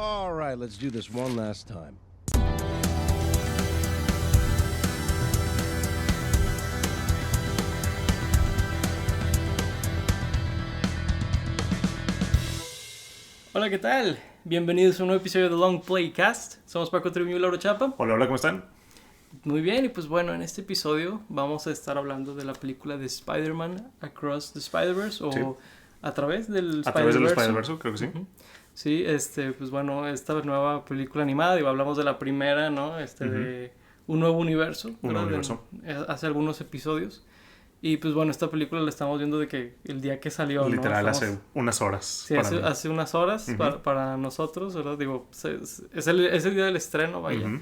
All right, let's do this one last time. Hola, ¿qué tal? Bienvenidos a un nuevo episodio de Long Playcast. Somos Paco Treviño y Laura Chapa. Hola, ¿cómo están? Muy bien, y pues bueno, en este episodio vamos a estar hablando de la película de Spider-Man Across the Spider-Verse o Sí. A través del A través del Spider-Verse. Spider-Verse, creo que sí. Ujú. Sí, pues bueno, esta nueva película animada, digo, hablamos de la primera, ¿no? De un nuevo universo. Un nuevo universo. Hace algunos episodios. Y pues bueno, esta película la estamos viendo de que el día que salió, Literal, ¿no? hace unas horas. Sí, para mí. hace unas horas para nosotros, ¿verdad? Digo, es el día del estreno, vaya. Ujú.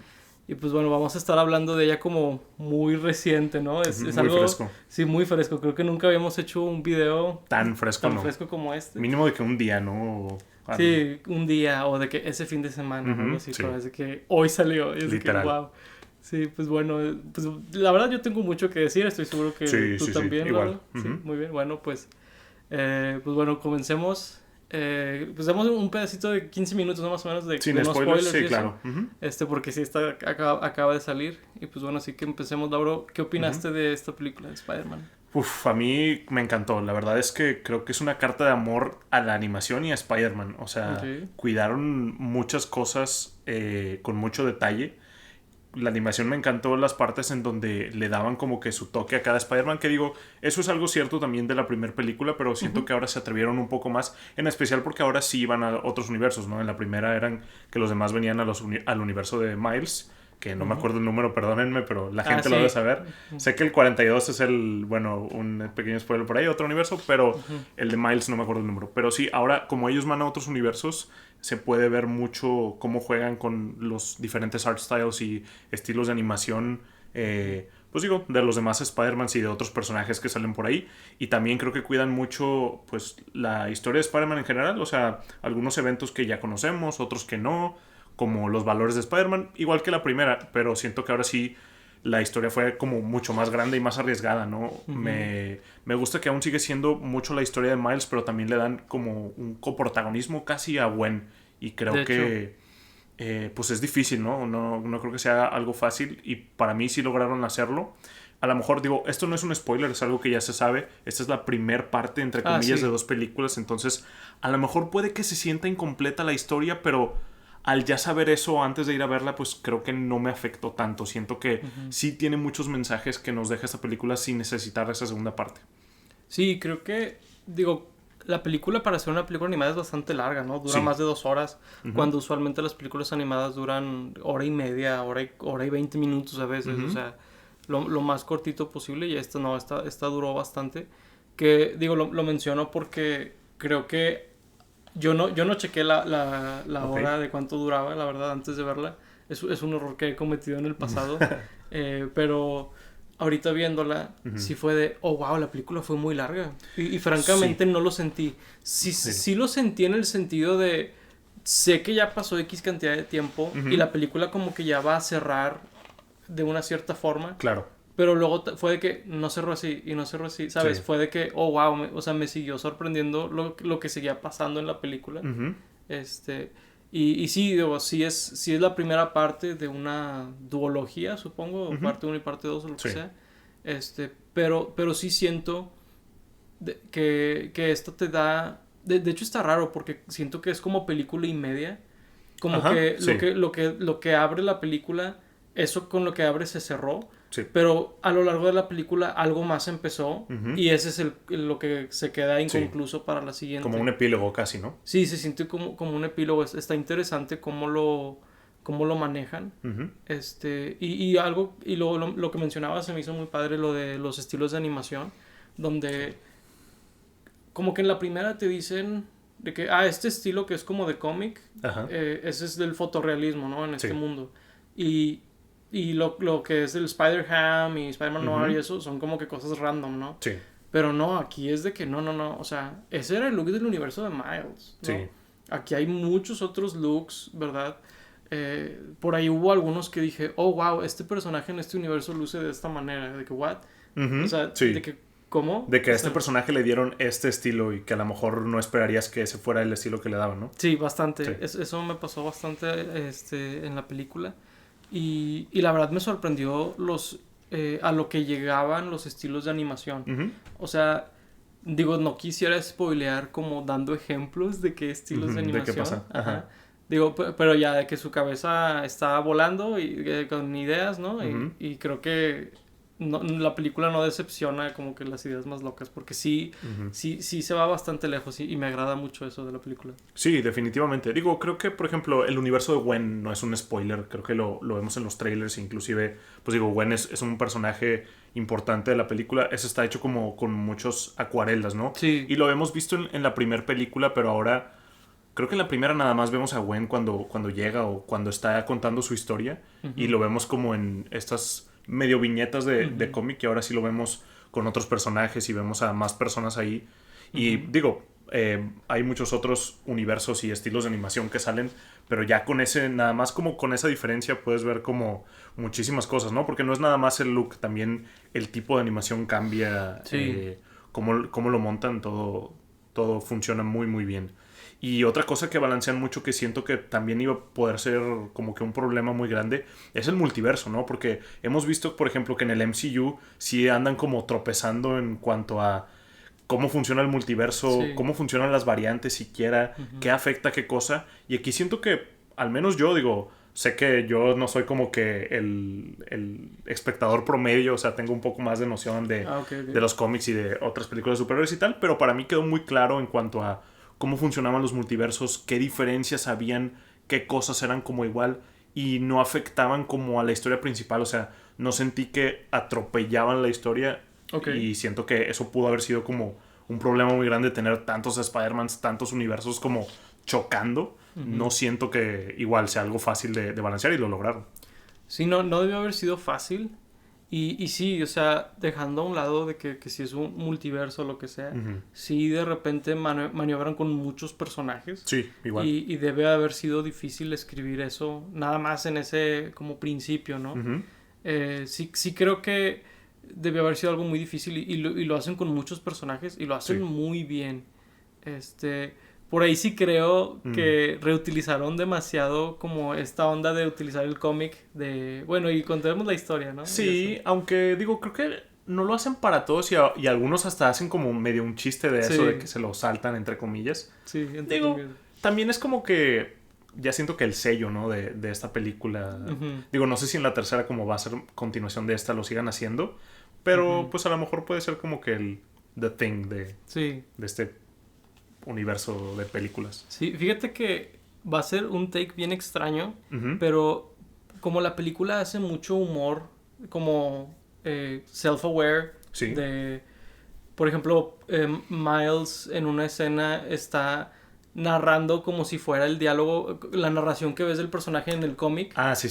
Y pues bueno, vamos a estar hablando de ella como muy reciente, ¿no? Es Muy algo... fresco. Sí, muy fresco. Creo que nunca habíamos hecho un video Tan fresco, ¿no? fresco como este. Mínimo de que un día, ¿no? Sí, un día o de que ese fin de semana, ¿no? Ujú, Así, sí. pero es de que hoy salió. Y es Literal. de que, wow. Sí, pues bueno, pues la verdad yo tengo mucho que decir. Estoy seguro que Sí, tú sí, también, igual. Lalo. Sí, Ujú. muy bien. Bueno, pues bueno, comencemos. Pues damos un pedacito de 15 minutos, ¿no? Más o menos de Sin de no spoilers, y sí, eso. claro. Ujú. Porque sí acaba de salir. Y pues bueno, así que empecemos, Lauro. ¿Qué opinaste de esta película de Spider-Man? Uf, a mí me encantó. La verdad es que creo que es una carta de amor a la animación y a Spider-Man. O sea, Ok. cuidaron muchas cosas con mucho detalle. La animación me encantó las partes en donde le daban como que su toque a cada Spider-Man, que digo, eso es algo cierto también de la primera película, pero siento que ahora se atrevieron un poco más, en especial porque ahora sí iban a otros universos, ¿no? En la primera eran que los demás venían al universo de Miles, que no me acuerdo el número, perdónenme, pero la gente lo sí. debe saber. Sé que el 42 es un pequeño spoiler por ahí, otro universo, pero el de Miles no me acuerdo el número. Pero sí, ahora como ellos van a otros universos, se puede ver mucho cómo juegan con los diferentes art styles y estilos de animación, pues digo, de los demás Spider-Man y de otros personajes que salen por ahí. Y también creo que cuidan mucho pues la historia de Spider-Man en general, o sea, algunos eventos que ya conocemos, otros que no, como los valores de Spider-Man, igual que la primera, pero siento que ahora sí la historia fue como mucho más grande y más arriesgada, ¿no? Me gusta que aún sigue siendo mucho la historia de Miles, pero también le dan como un coprotagonismo casi a Gwen. Y creo De que pues es difícil, ¿no? No creo que sea algo fácil y para mí sí lograron hacerlo. A lo mejor digo, esto no es un spoiler, es algo que ya se sabe. Esta es la primer parte, entre comillas, sí. de dos películas. Entonces, a lo mejor puede que se sienta incompleta la historia, pero al ya saber eso antes de ir a verla, pues creo que no me afectó tanto. Siento que sí tiene muchos mensajes que nos deja esta película sin necesitar esa segunda parte. Sí, creo que, digo, la película para ser una película animada es bastante larga, ¿no? Dura Sí. más de 2 horas, cuando usualmente las películas animadas duran hora y media, hora y 20 minutos a veces, o sea, lo más cortito posible, y esta no, esta duró bastante. Que, digo, lo menciono porque creo que yo no chequé la Ok. hora de cuánto duraba, la verdad, antes de verla. Es un error que he cometido en el pasado. Pero ahorita viéndola, sí fue de, oh, wow, la película fue muy larga. Y francamente no lo sentí. Sí lo sentí en el sentido de, sé que ya pasó X cantidad de tiempo y la película como que ya va a cerrar de una cierta forma. Claro. Pero luego fue de que no cerró así y no cerró así, ¿sabes? Sí. Fue de que, oh, wow, o sea, me siguió sorprendiendo lo que seguía pasando en la película. Ujú. Y sí, digo, sí es la primera parte de una duología, supongo, parte 1 y parte 2 o lo que Sí. sea. Pero sí siento que esto te da... De hecho está raro porque siento que es como película y media. Como Ajá, que sí. lo que abre la película, eso con lo que abre se cerró. Sí. Pero a lo largo de la película algo más empezó y ese es lo que se queda inconcluso para la siguiente. Como un epílogo casi, ¿no? Sí, se siente como un epílogo. Está interesante cómo lo manejan. Ujú. Y lo que mencionaba se me hizo muy padre, lo de los estilos de animación, donde como que en la primera te dicen de que, este estilo que es como de cómic, Ajá. ese es del fotorrealismo, ¿no? En este Sí. mundo. Y lo que es el Spider-Ham y Spider-Man Noir y eso son como que cosas random, ¿no? Sí. Pero no, aquí es de que no. O sea, ese era el look del universo de Miles, ¿no? Sí. Aquí hay muchos otros looks, ¿verdad? Por ahí hubo algunos que dije, oh, wow, este personaje en este universo luce de esta manera. De que, what? Ujú. O sea, Sí. de que ¿Cómo? De que a O este sea, personaje le dieron este estilo y que a lo mejor no esperarías que ese fuera el estilo que le daban, ¿no? Sí, bastante. Sí. Eso me pasó bastante en la película. Y la verdad me sorprendió a lo que llegaban los estilos de animación. Ujú, O sea, digo, no quisiera spoilear como dando ejemplos de qué estilos de ujú, ¿de qué animación. pasa? Ajá. Digo, pero ya de que su cabeza está volando y con ideas, ¿no? Ujú. Y creo que la película no decepciona como que las ideas más locas, porque sí, Ujú. sí se va bastante lejos y me agrada mucho eso de la película. Sí, definitivamente. Digo, creo que, por ejemplo, el universo de Gwen no es un spoiler. Creo que lo vemos en los trailers. Inclusive, pues digo, Gwen es un personaje importante de la película. Ese está hecho como con muchos acuarelas, ¿no? Sí. Y lo hemos visto en la primera película, pero ahora creo que en la primera nada más vemos a Gwen cuando llega o cuando está contando su historia. Y lo vemos como en estas medio viñetas de cómic, y ahora sí lo vemos con otros personajes y vemos a más personas ahí. Y digo, hay muchos otros universos y estilos de animación que salen, pero ya con ese, nada más como con esa diferencia puedes ver como muchísimas cosas, ¿no? Porque no es nada más el look, también el tipo de animación cambia, Sí. cómo lo montan, todo funciona muy muy bien. Y otra cosa que balancean mucho, que siento que también iba a poder ser como que un problema muy grande, es el multiverso, ¿no? Porque hemos visto, por ejemplo, que en el MCU sí andan como tropezando en cuanto a cómo funciona el multiverso, Sí. cómo funcionan las variantes siquiera, qué afecta a qué cosa. Y aquí siento que, al menos yo digo, sé que yo no soy como que el espectador promedio, o sea, tengo un poco más de noción Ah, ok. de los cómics y de otras películas de superhéroes y tal, pero para mí quedó muy claro en cuanto a cómo funcionaban los multiversos, qué diferencias habían, qué cosas eran como igual y no afectaban como a la historia principal, o sea, no sentí que atropellaban la historia. Ok. Y siento que eso pudo haber sido como un problema muy grande, tener tantos Spider-Mans, tantos universos como chocando. No siento que igual sea algo fácil de balancear, y lo lograron. Sí, no debió haber sido fácil. Y sí, o sea, dejando a un lado de que si es un multiverso o lo que sea, Ujú. sí de repente maniobran con muchos personajes. Sí, igual. Y debe haber sido difícil escribir eso, nada más en ese como principio, ¿no? Ujú. Sí creo que debe haber sido algo muy difícil y lo hacen con muchos personajes y lo hacen Sí. muy bien. Por ahí sí creo que reutilizaron demasiado como esta onda de utilizar el cómic de... Bueno, y contemos la historia, ¿no? Sí, aunque digo, creo que no lo hacen para todos, y algunos hasta hacen como medio un chiste de eso, Sí. de que se lo saltan, entre comillas. Sí, Digo, entendido. también es como que ya siento que el sello, ¿no? de esta película. Ujú. Digo, no sé si en la tercera, como va a ser continuación de esta, lo sigan haciendo. Pero Ujú. pues a lo mejor puede ser como que el The Thing Sí, de este universo de películas. sí, fíjate que va a ser un take bien extraño, Ujú. pero como la película hace mucho humor, como self-aware, Sí. por ejemplo, Miles en una escena está narrando como si fuera el diálogo, la narración que ves del personaje en el cómic, Ah, sí.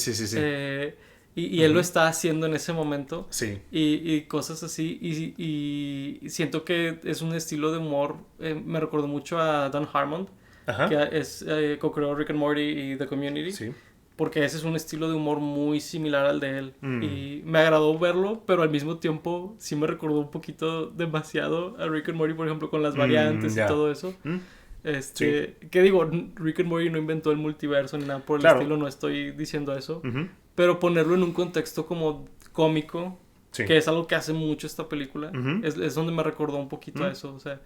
y él lo está haciendo en ese momento. Sí. Y cosas así. Y siento que es un estilo de humor. Me recordó mucho a Don Harmon, Ajá. que co-creó Rick and Morty y The Community. Sí. Porque ese es un estilo de humor muy similar al de él. Mm. Y me agradó verlo, pero al mismo tiempo sí me recordó un poquito demasiado a Rick and Morty, por ejemplo, con las variantes ya. y todo eso. Mm. Que digo, Rick and Morty no inventó el multiverso ni nada por el Claro. estilo, no estoy diciendo eso. Ujú. Pero ponerlo en un contexto como cómico, Sí. que es algo que hace mucho esta película, Ujú. es donde me recordó un poquito a Ujú. eso, o sea,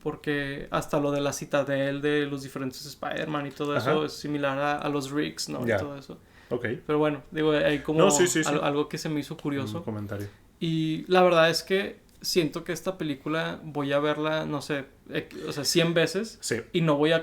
porque hasta lo de la citadel de los diferentes Spider-Man y todo eso Ajá. es similar a los Ricks, ¿no? Ya. Y todo eso. Ok. Pero bueno, digo, hay como No, sí. algo que se me hizo Un curioso. comentario. Y la verdad es que siento que esta película voy a verla, no sé, o sea, 100 veces. Sí. Y no voy a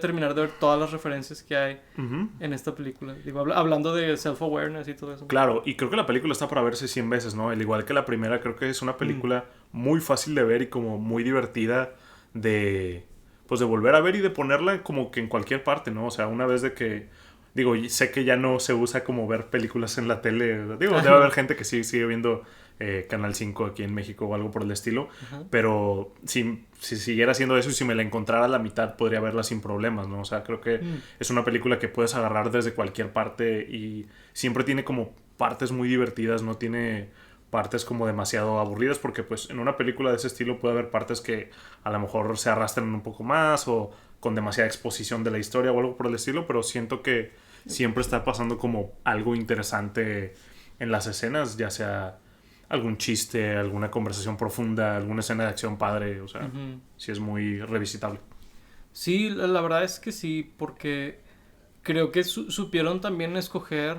terminar de ver todas las referencias que hay Ujú. en esta película. Digo, hablando de self-awareness y todo eso. Claro, y creo que la película está para verse 100 veces, ¿no? Al igual que la primera, creo que es una película muy fácil de ver y como muy divertida de, pues de volver a ver y de ponerla como que en cualquier parte, ¿no? O sea, una vez de que, digo, y sé que ya no se usa como ver películas en la tele, digo, debe haber gente que sí sigue viendo Canal 5 aquí en México o algo por el estilo, Ajá. pero si siguiera haciendo eso y si me la encontrara a la mitad, podría verla sin problemas, ¿no? O sea, creo que es una película que puedes agarrar desde cualquier parte y siempre tiene como partes muy divertidas, no tiene partes como demasiado aburridas, porque pues en una película de ese estilo puede haber partes que a lo mejor se arrastran un poco más o con demasiada exposición de la historia o algo por el estilo, pero siento que siempre está pasando como algo interesante en las escenas, ya sea algún chiste, alguna conversación profunda, alguna escena de acción padre, o sea, sí es muy revisitable. Sí, la verdad es que sí, porque creo que supieron también escoger,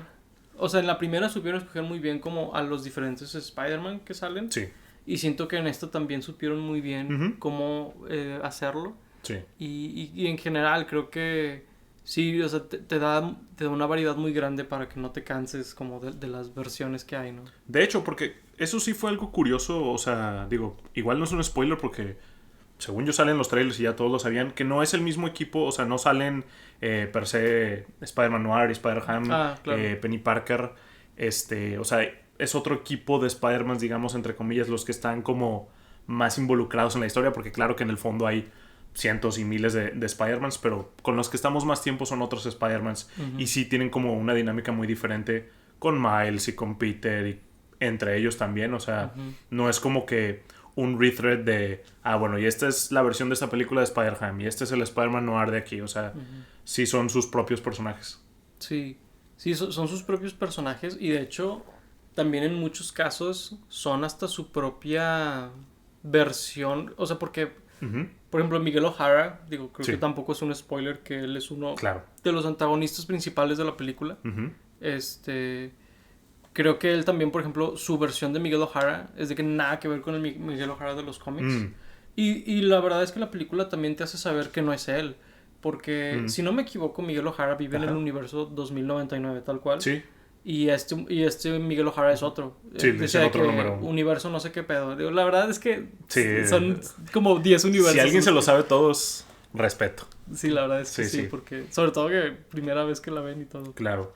o sea, en la primera supieron escoger muy bien como a los diferentes Spider-Man que salen. Sí. Y siento que en esta también supieron muy bien cómo hacerlo. Sí. Y en general creo que sí, o sea, te da una variedad muy grande para que no te canses como de las versiones que hay, ¿no? De hecho, porque eso sí fue algo curioso, o sea, digo, igual no es un spoiler porque según yo salen los trailers y ya todos lo sabían, que no es el mismo equipo, o sea, no salen per se Spider-Man Noir y Spider-Ham, claro. Penny Parker, o sea, es otro equipo de Spider-Man, digamos, entre comillas, los que están como más involucrados en la historia, porque claro que en el fondo hay cientos y miles de Spider-Mans, pero con los que estamos más tiempo son otros Spider-Mans, y sí tienen como una dinámica muy diferente con Miles y con Peter y entre ellos también, o sea, no es como que un rethread de, bueno, y esta es la versión de esta película de Spider-Ham, y este es el Spider-Man Noir de aquí, o sea, sí son sus propios personajes. Sí, sí, son sus propios personajes y de hecho también en muchos casos son hasta su propia versión, o sea, porque, por ejemplo, Miguel O'Hara, digo, creo que tampoco es un spoiler que él es uno de los antagonistas principales de la película. Creo que él también, por ejemplo, su versión de Miguel O'Hara es de que nada que ver con el Miguel O'Hara de los cómics. Y la verdad es que la película también te hace saber que no es él. Porque, si no me equivoco, Miguel O'Hara vive en el universo 2099, tal cual. Sí. Y este Miguel O'Hara es otro. Sí, es otro número. Universo no sé qué pedo. Digo, la verdad es que sí, son como 10 universos. Si alguien se lo sabe todos, respeto. Sí, la verdad es que sí, porque sobre todo que primera vez que la ven y todo. Claro.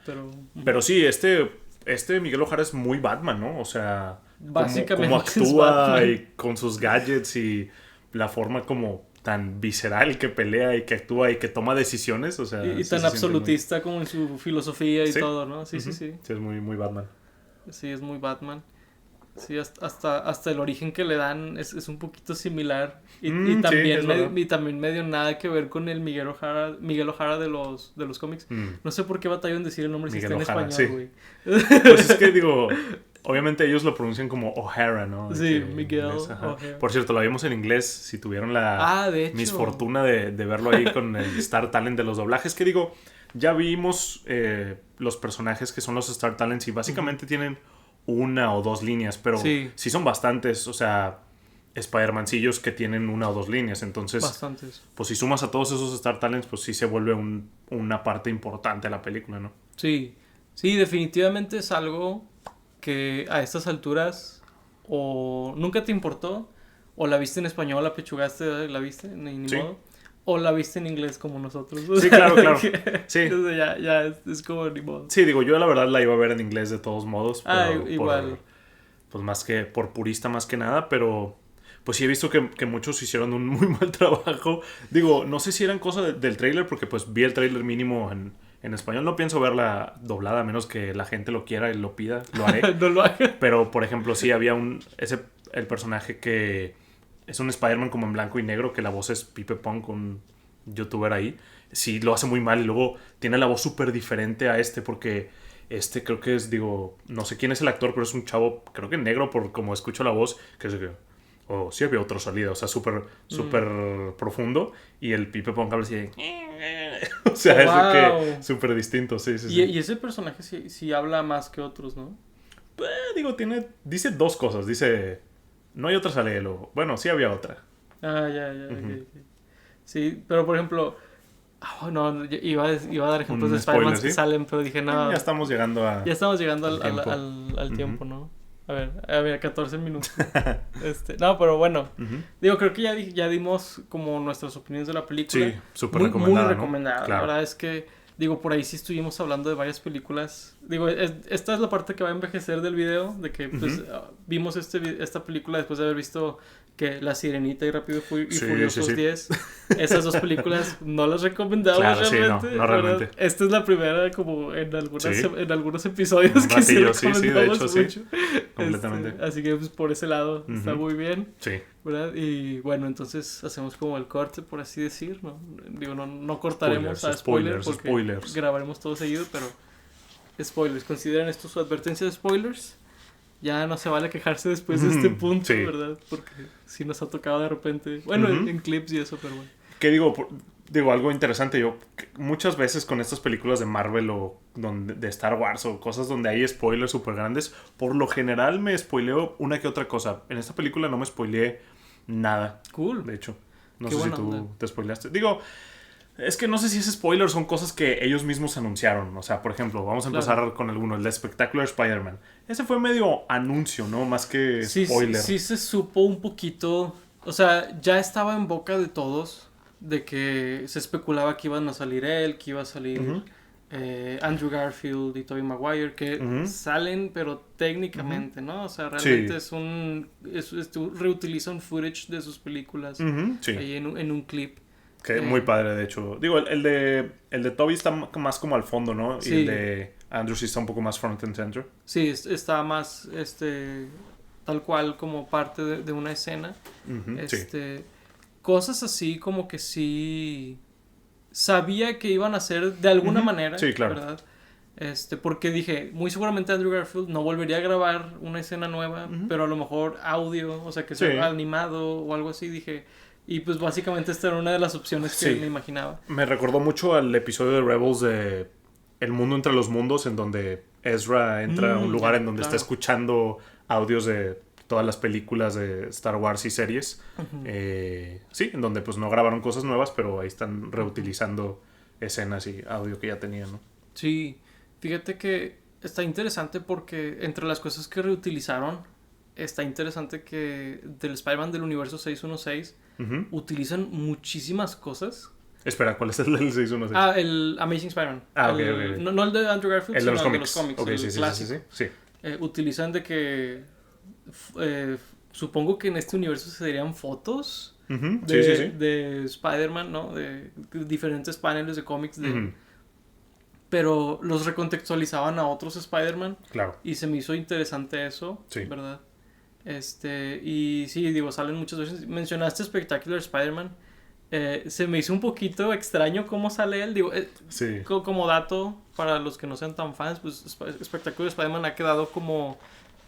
Pero sí, Miguel O'Hara es muy Batman, ¿no? O sea, básicamente como actúa y con sus gadgets y la forma como tan visceral que pelea y que actúa y que toma decisiones, o sea... Y tan absolutista como en su filosofía y todo, ¿no? Sí. Sí, es muy, muy Batman. Sí, es muy Batman. Sí, hasta el origen que le dan es un poquito similar. Y también medio nada que ver con el Miguel O'Hara de los cómics. No sé por qué batalló en decir el nombre Miguel si está en español, güey. Pues es que digo, obviamente ellos lo pronuncian como O'Hara, ¿no? Sí, Miguel O'Hara. Por cierto, lo vimos en inglés. Si tuvieron la misfortuna de verlo ahí con el Star Talent de los doblajes, que digo, ya vimos los personajes que son los Star Talents y básicamente tienen una o dos líneas, pero sí son bastantes, o sea, Spider-Mancillos que tienen una o dos líneas, entonces bastantes. Pues si sumas a todos esos Star Talents, pues sí se vuelve una parte importante de la película, ¿no? Sí, definitivamente es algo que a estas alturas o nunca te importó, o la viste en español, la pechugaste, la viste, ni modo, o la viste en inglés como nosotros. Sí, claro. Sí. Entonces ya es como ni modo. Sí, digo, yo la verdad la iba a ver en inglés de todos modos. Pero igual. Pues más que por purista más que nada, pero pues sí he visto que muchos hicieron un muy mal trabajo. Digo, no sé si eran cosas del tráiler, porque pues vi el tráiler mínimo en español. No pienso verla doblada, a menos que la gente lo quiera y lo pida, lo haré. No lo haga. Pero, por ejemplo, sí había el personaje que es un Spider-Man como en blanco y negro, que la voz es Pipe Pong, un youtuber ahí. Sí, lo hace muy mal y luego tiene la voz súper diferente a porque creo que es, digo, no sé quién es el actor, pero es un chavo, creo que negro, por como escucho la voz, que es que... sí había otro salido, o sea, súper profundo. Y el Pipe Pong habla así de... O sea, es que súper distinto, sí. Y ese personaje sí habla más que otros, ¿no? Digo, dice dos cosas. Dice, no hay otra salida. Bueno, sí había otra. Ya. Okay. Sí, pero por ejemplo... no, iba a dar ejemplos de Spider-Man que salen, pero dije, no... Ya estamos llegando al tiempo, ¿no? A ver, 14 minutos. No, pero bueno. Digo, creo que ya dimos como nuestras opiniones de la película. Sí, súper recomendada. Muy recomendada. ¿no? Claro. La verdad es que, digo, por ahí sí estuvimos hablando de varias películas Digo, esta es la parte que va a envejecer del video, de que pues vimos esta película después de haber visto que La Sirenita y Rápido y Furiosos 10. Esas dos películas no las recomendamos realmente. No realmente. ¿Verdad? Esta es la primera como en algunos episodios que sí recomendamos de hecho, mucho. Completamente. Así que pues, por ese lado está muy bien. Sí. ¿Verdad? Y bueno, entonces hacemos como el corte, por así decir, ¿no? Digo, no cortaremos a spoilers porque grabaremos todo seguido, pero spoilers. Consideren esto su advertencia de spoilers. Ya no se vale quejarse después de este punto, ¿verdad? Porque sí nos ha tocado de repente, bueno, en clips y eso, pero bueno. ¿Qué digo? Digo, algo interesante, muchas veces con estas películas de Marvel o de Star Wars o cosas donde hay spoilers súper grandes, por lo general me spoileo una que otra cosa. En esta película no me spoileé nada. Cool. De hecho, no sé si tú te spoileaste. Digo, es que no sé si es spoiler, son cosas que ellos mismos anunciaron. O sea, por ejemplo, vamos a empezar con alguno, el de Spectacular Spider-Man. Ese fue medio anuncio, ¿no? Más que spoiler. Sí se supo un poquito, o sea, ya estaba en boca de todos de que se especulaba que iban a salir él, que iba a salir Andrew Garfield y Tobey Maguire, que salen, pero técnicamente, ¿no? O sea, realmente reutilizan footage de sus películas ahí en un clip. Que muy padre, de hecho. Digo, el de Tobey está más como al fondo, ¿no? Sí. Y el de Andrew sí está un poco más front and center. Sí, está más, tal cual como parte de una escena. Cosas así como que sí sabía que iban a hacer de alguna manera, sí, claro. ¿verdad? Porque dije, muy seguramente Andrew Garfield no volvería a grabar una escena nueva, pero a lo mejor audio, o sea, que sea animado o algo así, dije. Y pues básicamente esta era una de las opciones que me imaginaba. Me recordó mucho al episodio de Rebels de El Mundo Entre los Mundos, en donde Ezra entra a un lugar en donde está escuchando audios de todas las películas de Star Wars y series. Sí, en donde pues no grabaron cosas nuevas, pero ahí están reutilizando escenas y audio que ya tenían, ¿no? Sí, fíjate que está interesante porque entre las cosas que reutilizaron, está interesante que del Spider-Man del universo 616 utilizan muchísimas cosas. Espera, ¿cuál es el del 616? Ah, el Amazing Spider-Man. Ok. No el de Andrew Garfield, el sino de el de los cómics. Okay, el clásico. Sí. Utilizan de que supongo que en este universo se darían fotos de Spider-Man, ¿no? De diferentes paneles de cómics pero los recontextualizaban a otros Spider-Man. Claro. Y se me hizo interesante eso, ¿verdad? Y sí, digo, salen muchas veces. Mencionaste Spectacular Spider-Man. Se me hizo un poquito extraño cómo sale él. Digo, como dato, para los que no sean tan fans, pues Spectacular Spider-Man ha quedado como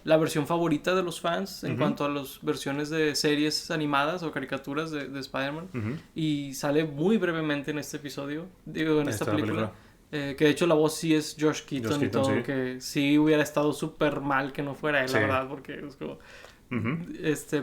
la versión favorita de los fans en cuanto a las versiones de series animadas o caricaturas de Spider-Man. Y sale muy brevemente en este episodio, digo, en esta película. Que de hecho la voz sí es Josh Keaton y todo, que sí hubiera estado súper mal que no fuera él, la verdad, porque es como...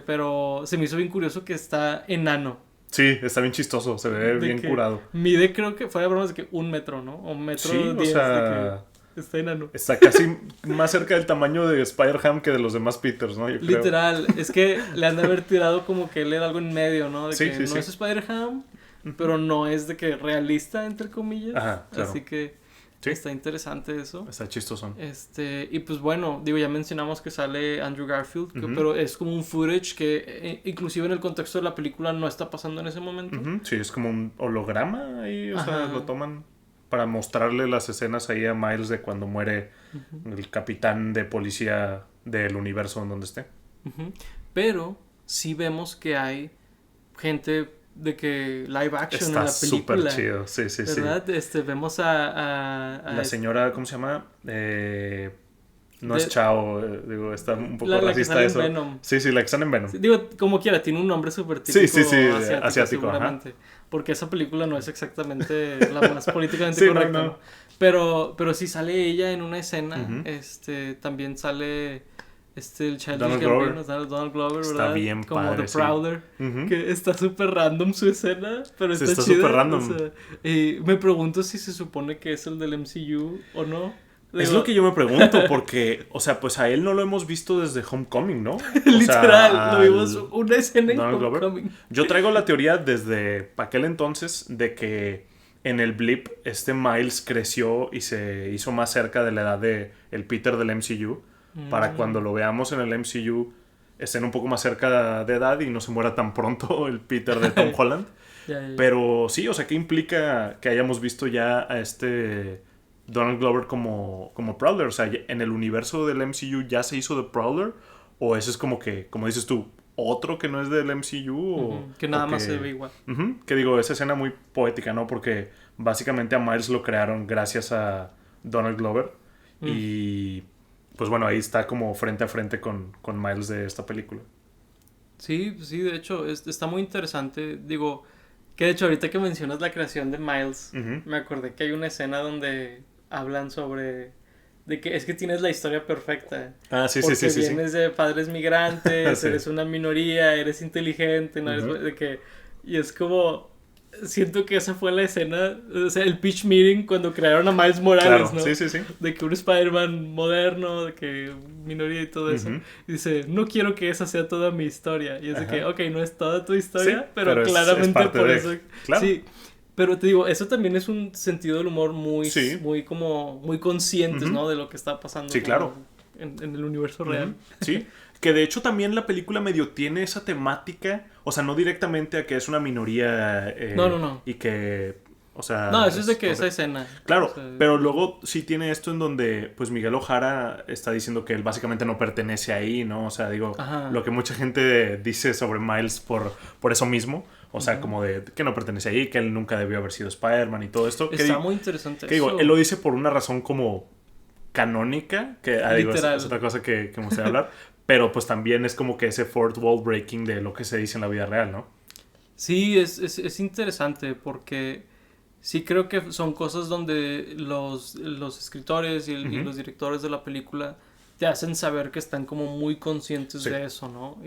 pero se me hizo bien curioso que está enano. Sí, está bien chistoso, se ve bien curado. Mide, creo que fuera de bromas, de que 1 metro, ¿no? O 1.10 metro. O sea, está enano. Está casi más cerca del tamaño de Spider-Ham que de los demás Peters, ¿no? Yo creo. Literal, es que le han de haber tirado como que él era algo en medio, ¿no? De que no es Spider-Ham, pero no es de que realista, entre comillas. Ajá, claro. Así que está interesante eso. Está chistoso. Y pues bueno, digo, ya mencionamos que sale Andrew Garfield, pero es como un footage que inclusive en el contexto de la película no está pasando en ese momento. Sí, es como un holograma ahí, o sea, lo toman para mostrarle las escenas ahí a Miles de cuando muere el capitán de policía del universo en donde esté. Pero sí vemos que hay gente de que live action en la película. Está súper chido, sí. ¿Verdad? Vemos a la señora, ¿cómo se llama? No es Chao, digo, está un poco racista la que eso. En Venom. Sí, la que están en Venom. Sí, digo, como quiera, tiene un nombre súper típico asiático seguramente. Porque esa película no es exactamente la más políticamente correcta. No. Pero sí sale ella en una escena. También sale el Childish Gambino, Donald Glover, ¿verdad? Está bien como padre, The Prowler, que está súper random su escena, pero está chida. Súper random. O sea, me pregunto si se supone que es el del MCU o no. Es lo que yo me pregunto, porque, o sea, pues a él no lo hemos visto desde Homecoming, ¿no? Literal, lo vimos una escena en Donald Homecoming. Yo traigo la teoría desde aquel entonces de que en el blip, Miles creció y se hizo más cerca de la edad de el Peter del MCU. Para cuando lo veamos en el MCU, estén un poco más cerca de edad y no se muera tan pronto el Peter de Tom Holland. Ya, ya. Pero sí, o sea, ¿qué implica que hayamos visto ya a Donald Glover como Prowler? O sea, en el universo del MCU ya se hizo de Prowler, o ese es como que, como dices tú, otro que no es del MCU, o Que nada o más que, se ve igual. Que digo, esa escena muy poética, ¿no? Porque básicamente a Miles lo crearon gracias a Donald Glover. Y pues bueno, ahí está como frente a frente con Miles de esta película. Sí, sí, de hecho, está muy interesante. Digo, que de hecho ahorita que mencionas la creación de Miles, me acordé que hay una escena donde hablan sobre de que es que tienes la historia perfecta. Ah, sí, Porque sí, sí, sí. vienes de padres migrantes, Sí. eres una minoría, eres inteligente, no eres de que y es como siento que esa fue la escena, o sea, el pitch meeting cuando crearon a Miles Morales, Claro, ¿no? sí, sí, sí. De que un Spider-Man moderno, de que minoría y todo eso. Y dice, no quiero que esa sea toda mi historia. Y es de que, ok, no es toda tu historia, Sí, pero es claramente parte por de- eso. claro. Sí. Pero te digo, eso también es un sentido del humor muy, Sí. muy como, muy conscientes, ¿no? De lo que está pasando. Sí, como claro. En el universo real. Sí, que de hecho también la película medio tiene esa temática, o sea, no directamente a que es una minoría No. y que, o sea... No, eso es de que o esa sea, escena. claro, O sea, pero luego sí tiene esto en donde pues Miguel O'Hara está diciendo que él básicamente no pertenece ahí, ¿no? O sea, digo, Ajá. lo que mucha gente dice sobre Miles por eso mismo, o sea, como de que no pertenece ahí, que él nunca debió haber sido Spider-Man y todo esto. Está muy interesante Que eso. digo, él lo dice por una razón como canónica, que digo, Literal. es otra cosa que me gustaría hablar, pero pues también es como que ese fourth wall breaking de lo que se dice en la vida real, ¿no? Sí, es interesante porque sí creo que son cosas donde los escritores y los directores de la película te hacen saber que están como muy conscientes Sí. de eso, ¿no?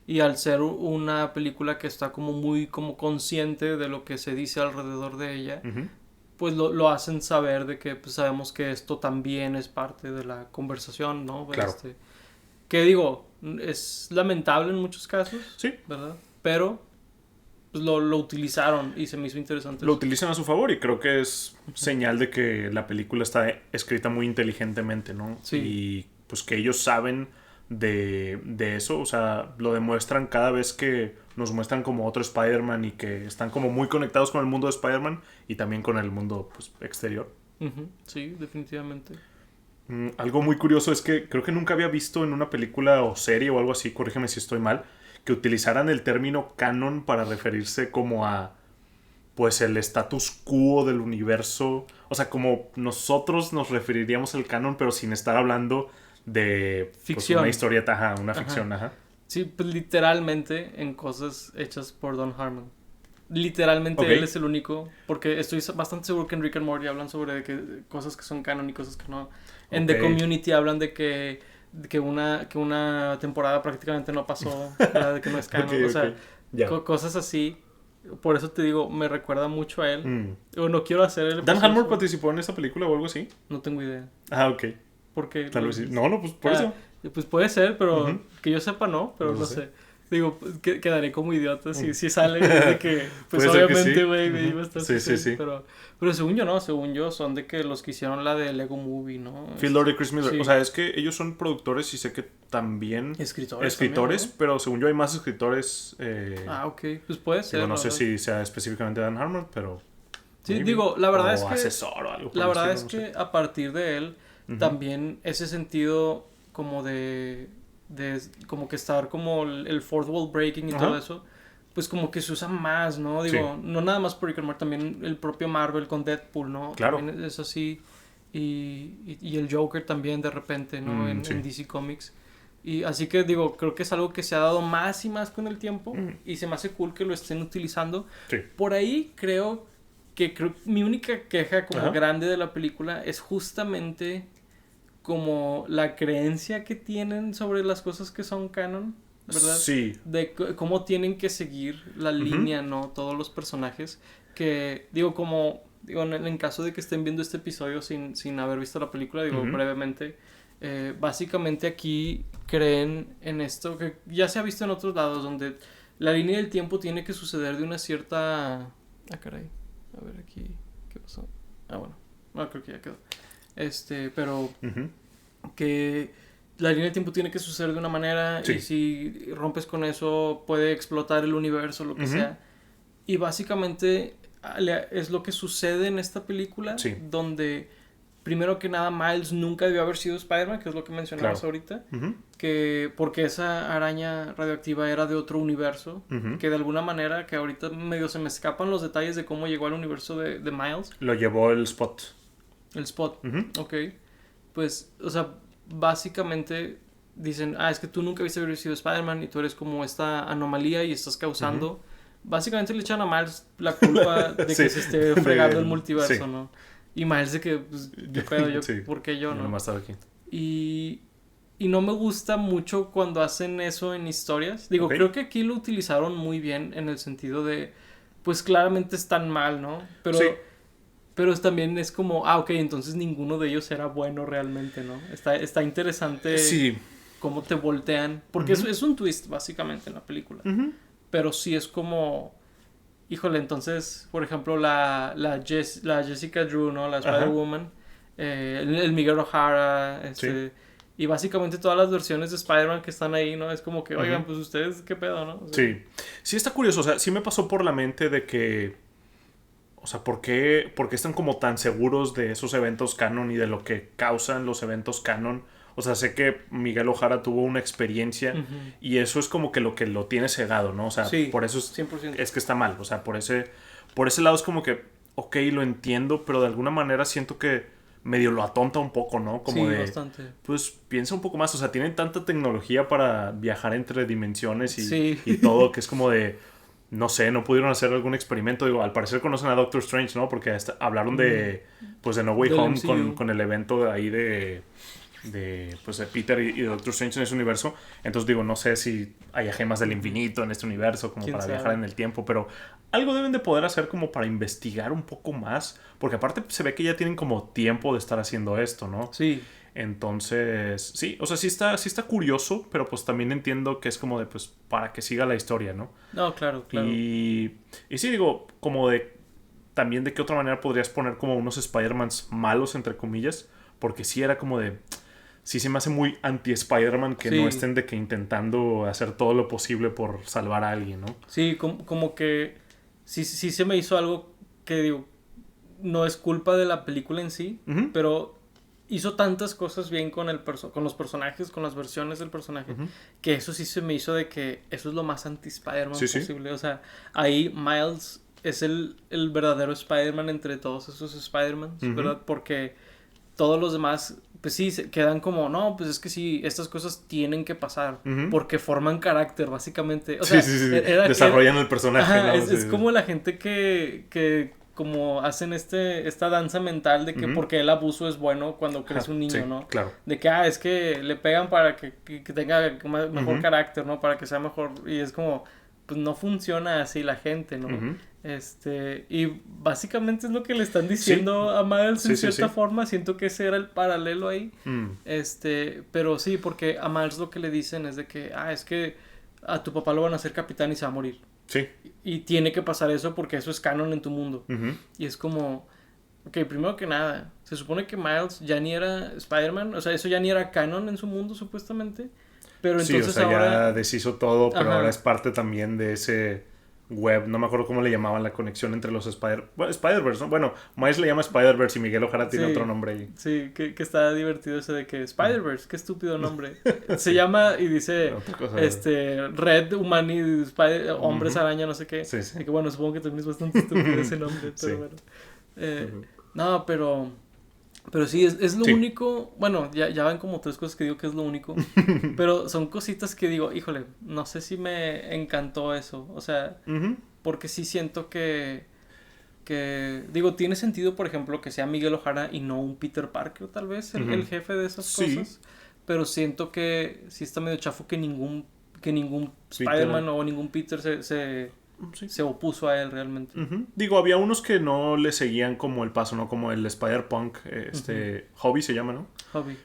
Y al ser una película que está como muy como consciente de lo que se dice alrededor de ella, pues lo hacen saber de que pues sabemos que esto también es parte de la conversación, ¿no? Claro. Que digo, es lamentable en muchos casos, Sí. ¿verdad? Pero pues lo utilizaron y se me hizo interesante. Lo eso. utilizan a su favor y creo que es señal de que la película está escrita muy inteligentemente, ¿no? Sí. Y pues que ellos saben de eso, o sea, lo demuestran cada vez que nos muestran como otro Spider-Man y que están como muy conectados con el mundo de Spider-Man y también con el mundo pues, exterior. Sí, definitivamente. Algo muy curioso es que creo que nunca había visto en una película o serie o algo así, corrígeme si estoy mal, que utilizaran el término canon para referirse como a pues el status quo del universo, o sea, como nosotros nos referiríamos al canon pero sin estar hablando de pues, Ficción. una historieta, ajá, una ficción, ajá. Sí, pues literalmente en cosas hechas por Don Harmon. Literalmente Ok. él es el único, porque estoy bastante seguro que en Rick and Morty hablan sobre que cosas que son canon y cosas que no. En The Ok. Community hablan de que una temporada prácticamente no pasó, ¿verdad? De que no es canon. Ok, o sea, ok. Ya. cosas así. Por eso te digo, me recuerda mucho a él. O no quiero hacer el ¿Dan episodio Harmon sobre- participó en esta película o algo así? No tengo idea. Ah, ok. Porque Tal vez sí. No, pues por eso. Pues puede ser, pero Ujú. que yo sepa no, pero No no sé. sé. Digo, quedaré como idiota si sale de que, pues Puede ser que obviamente, sí. güey, Ujú. iba a estar Sí, sí, sí. Pero según yo no, según yo son de que los que hicieron la de Lego Movie, ¿no? Phil Lord y Chris Miller. Sí. O sea, es que ellos son productores y sé que también Escritores también, pero según yo hay más escritores. ¿no? Ah, ok, pues puede ser. Digo, no la sé verdad. si sea específicamente Dan Harmon, pero. Sí, maybe. digo, la verdad O es que asesor o algo. por la el verdad es estilo, no que a partir de él también ese sentido como de como que estar como el fourth wall breaking y Ajá. todo eso, pues como que se usa más, ¿no? Digo, no nada más por Rick and Morty, también el propio Marvel con Deadpool, ¿no? Claro. También es así. Y el Joker también de repente, ¿no? Sí. En DC Comics. Y así que digo, creo que es algo que se ha dado más y más con el tiempo y se me hace cool que lo estén utilizando. Sí. Por ahí creo mi única queja como Ajá. grande de la película es justamente como la creencia que tienen sobre las cosas que son canon, ¿verdad? Sí. De cómo tienen que seguir la línea, ¿no? Todos los personajes que, digo, en caso de que estén viendo este episodio sin haber visto la película, digo, brevemente, básicamente aquí creen en esto que ya se ha visto en otros lados, donde la línea del tiempo tiene que suceder de una cierta... Ah, caray. A ver aquí. pasó? Ah, bueno. No, creo que ya quedó. Pero Ujú. que la línea de tiempo tiene que suceder de una manera Sí. y si rompes con eso puede explotar el universo, lo que Ujú. sea. Y básicamente es lo que sucede en esta película, Sí. donde primero que nada Miles nunca debió haber sido Spider-Man, que es lo que mencionabas Claro. ahorita, Ujú. que porque esa araña radioactiva era de otro universo, Ujú. que de alguna manera, que ahorita medio se me escapan los detalles de cómo llegó al universo de Miles, Lo llevó el Spot. el Spot, Ujú. ok, pues, o sea, básicamente dicen, es que tú nunca habías haber sido Spider-Man y tú eres como esta anomalía y estás causando... Básicamente le echan a Miles la culpa de que Sí, se esté fregando el del- multiverso, sí. ¿no? Y Miles de que, pues, ¿qué pedo? Yo, Sí. ¿por qué yo, no? nomás estaba aquí. Y no me gusta mucho cuando hacen eso en historias. Digo, Ok. creo que aquí lo utilizaron muy bien en el sentido de, pues claramente están mal, ¿no? Pero, Sí. pero también es como, ok, entonces ninguno de ellos era bueno realmente, ¿no? Está interesante Sí. cómo te voltean. Porque es un twist, básicamente, en la película. Ujú. Pero sí es como... Híjole, entonces, por ejemplo, la Jessica Drew, ¿no? La Spider-Woman. El Miguel O'Hara. Sí. Y básicamente todas las versiones de Spider-Man que están ahí, ¿no? Es como que, oigan, pues ustedes, ¿qué pedo, no? O sea, Sí. Sí está curioso. O sea, sí me pasó por la mente de que... O sea, ¿por qué están como tan seguros de esos eventos canon y de lo que causan los eventos canon? O sea, sé que Miguel O'Hara tuvo una experiencia y eso es como que lo tiene cegado, ¿no? O sea, Sí, por eso 100%. es que está mal. O sea, por ese lado es como que, ok, lo entiendo, pero de alguna manera siento que medio lo atonta un poco, ¿no? Como Sí, de, bastante. pues piensa un poco más. O sea, tienen tanta tecnología para viajar entre dimensiones Sí. y todo que es como de... No sé, no pudieron hacer algún experimento. Digo, al parecer conocen a Doctor Strange, ¿no? Porque hablaron de No Way Del Home MCU. con el evento de ahí de Peter y Doctor Strange en ese universo. Entonces digo, no sé si haya gemas del infinito en este universo como ¿Quién para sabe? viajar en el tiempo, pero algo deben de poder hacer como para investigar un poco más, porque aparte se ve que ya tienen como tiempo de estar haciendo esto, ¿no? Sí. Entonces, sí, o sea, sí está curioso, pero pues también entiendo que es como de, pues, para que siga la historia, ¿no? No, claro. Y sí, digo, como de, también de qué otra manera podrías poner como unos Spider-Mans malos, entre comillas, porque sí era como de, sí se me hace muy anti-Spider-Man que Sí. no estén de que intentando hacer todo lo posible por salvar a alguien, ¿no? Sí, como que sí se me hizo algo que digo, no es culpa de la película en sí, Ujú. pero hizo tantas cosas bien con con los personajes, con las versiones del personaje, que eso sí se me hizo de que eso es lo más anti-Spider-Man Sí, sí. posible. O sea, ahí Miles es el verdadero Spider-Man entre todos esos Spider-Mans, ¿verdad? Porque todos los demás, pues sí, se quedan como, no, pues es que sí, estas cosas tienen que pasar, porque forman carácter, básicamente. O sea, sí. desarrollan el personaje. Ajá, ¿no? es Sí. como la gente que como hacen esta danza mental de que porque el abuso es bueno cuando crees un niño, Sí, ¿no? claro. De que, es que le pegan para que tenga mejor carácter, ¿no? Para que sea mejor. Y es como, pues no funciona así la gente, ¿no? Y básicamente es lo que le están diciendo a Miles en cierta forma. Siento que ese era el paralelo ahí. Pero sí, porque a Miles lo que le dicen es de que, es que a tu papá lo van a hacer capitán y se va a morir. Sí. Y tiene que pasar eso porque eso es canon en tu mundo. Y es como, ok, primero que nada, se supone que Miles ya ni era Spider-Man, o sea, eso ya ni era canon en su mundo supuestamente. Pero entonces o sea, ahora... ya deshizo todo, pero Ajá. ahora es parte también de ese web. No me acuerdo cómo le llamaban la conexión entre los Spider-Verse, ¿no? Bueno, Miles le llama Spider-Verse y Miguel O'Hara tiene otro nombre ahí. Sí, que está divertido ese de que Spider-Verse, qué estúpido nombre. Se llama y dice Otra cosa. Red Humani Hombres Araña, no sé qué. Sí, sí. Y que bueno, supongo que también es bastante estúpido ese nombre, pero Sí. bueno. No, pero sí, es lo Sí. único. Bueno, ya van como 3 cosas que digo que es lo único. Pero son cositas que digo, híjole, no sé si me encantó eso. O sea, porque sí siento que digo, tiene sentido, por ejemplo, que sea Miguel O'Hara y no un Peter Parker, tal vez, el jefe de esas Sí. cosas. Pero siento que sí está medio chafo que ningún Spider-Man o ningún Peter se opuso a él realmente. Digo, había unos que no le seguían como el paso, ¿no? Como el Spider-Punk, Hobby se llama, ¿no? Hobby.